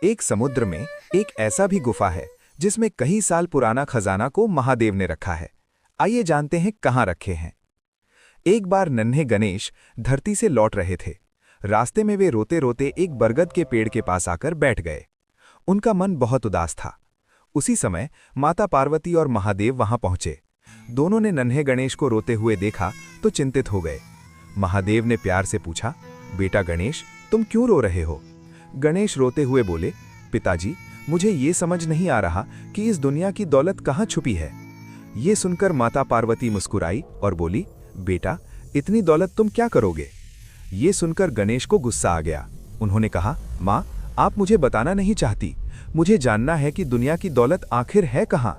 एक समुद्र में एक ऐसा भी गुफा है जिसमें कई साल पुराना खजाना को महादेव ने रखा है। आइए जानते हैं कहाँ रखे हैं। एक बार नन्हे गणेश धरती से लौट रहे थे। रास्ते में वे रोते रोते एक बरगद के पेड़ के पास आकर बैठ गए। उनका मन बहुत उदास था। उसी समय माता पार्वती और महादेव वहां पहुंचे। दोनों ने नन्हे गणेश को रोते हुए देखा तो चिंतित हो गए। महादेव ने प्यार से पूछा, बेटा गणेश, तुम क्यों रो रहे हो? गणेश रोते हुए बोले, पिताजी, मुझे ये समझ नहीं आ रहा कि इस दुनिया की दौलत कहाँ छुपी है। ये सुनकर माता पार्वती मुस्कुराई और बोली, बेटा, इतनी दौलत तुम क्या करोगे? ये सुनकर गणेश को गुस्सा आ गया। उन्होंने कहा, माँ, आप मुझे बताना नहीं चाहती। मुझे जानना है कि दुनिया की दौलत आखिर है कहाँ।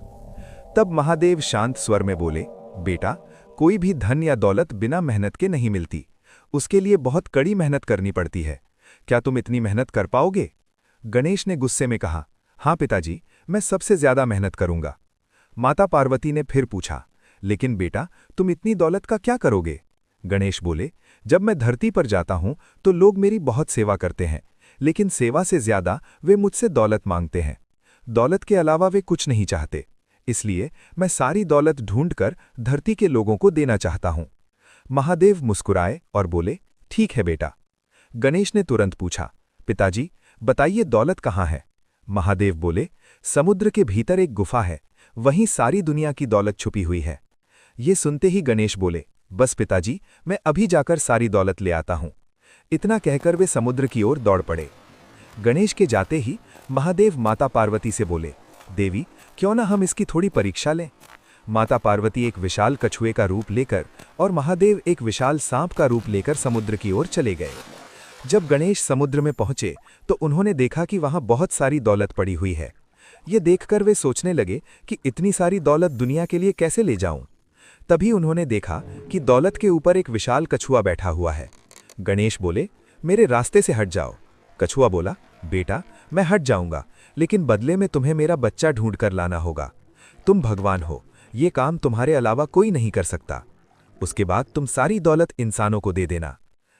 तब महादेव शांत स्वर में बोले, बेटा, कोई भी धन या दौलत बिना मेहनत के नहीं मिलती। उसके लिए बहुत कड़ी मेहनत करनी पड़ती है। क्या तुम इतनी मेहनत कर पाओगे? गणेश ने गुस्से में कहा, हाँ पिताजी, मैं सबसे ज्यादा मेहनत करूंगा। माता पार्वती ने फिर पूछा, लेकिन बेटा, तुम इतनी दौलत का क्या करोगे? गणेश बोले, जब मैं धरती पर जाता हूं तो लोग मेरी बहुत सेवा करते हैं, लेकिन सेवा से ज्यादा वे मुझसे दौलत मांगते हैं। दौलत के अलावा वे कुछ नहीं चाहते, इसलिए मैं सारी दौलत ढूंढकर धरती के लोगों को देना चाहता हूं। महादेव मुस्कुराए और बोले, ठीक है बेटा। गणेश ने तुरंत पूछा, पिताजी, बताइए दौलत कहाँ है? महादेव बोले, समुद्र के भीतर एक गुफा है, वहीं सारी दुनिया की दौलत छुपी हुई है। ये सुनते ही गणेश बोले, बस पिताजी, मैं अभी जाकर सारी दौलत ले आता हूं। इतना कहकर वे समुद्र की ओर दौड़ पड़े। गणेश के जाते ही महादेव माता पार्वती से बोले, देवी, क्यों ना हम इसकी थोड़ी परीक्षा लें? माता पार्वती एक विशाल कछुए का रूप लेकर और महादेव एक विशाल सांप का रूप लेकर समुद्र की ओर चले गए। जब गणेश समुद्र में पहुंचे तो उन्होंने देखा कि वहां बहुत सारी दौलत पड़ी हुई है। ये देखकर वे सोचने लगे कि इतनी सारी दौलत दुनिया के लिए कैसे ले जाऊं। तभी उन्होंने देखा कि दौलत के ऊपर एक विशाल कछुआ बैठा हुआ है। गणेश बोले, मेरे रास्ते से हट जाओ। कछुआ बोला, बेटा, मैं हट जाऊंगा, लेकिन बदले में तुम्हें मेरा बच्चा ढूंढ कर लाना होगा। तुम भगवान हो, ये काम तुम्हारे अलावा कोई नहीं कर सकता। उसके बाद तुम सारी दौलत इंसानों को दे देना।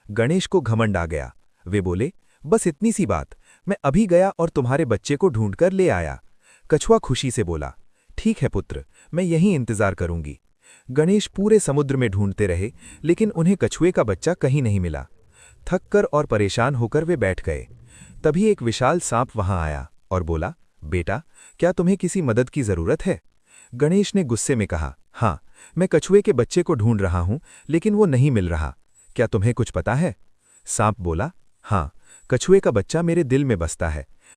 गणेश को घमंड आ गया। वे बोले, बस इतनी सी बात, मैं अभी गया और तुम्हारे बच्चे को ढूंढकर ले आया। कछुआ खुशी से बोला, ठीक है पुत्र, मैं यहीं इंतजार करूंगी। गणेश पूरे समुद्र में ढूंढते रहे, लेकिन उन्हें कछुए का बच्चा कहीं नहीं मिला। थककर और परेशान होकर वे बैठ गए। तभी एक विशाल सांप वहां आया और बोला, बेटा, क्या तुम्हें किसी मदद की जरूरत है? गणेश ने गुस्से में कहा, हाँ, मैं कछुए के बच्चे को ढूंढ रहा हूं, लेकिन वो नहीं मिल रहा। क्या तुम्हें कुछ पता है? सांप बोला, हाँ, कछुए का बच्चा मेरे दिल में बसता है,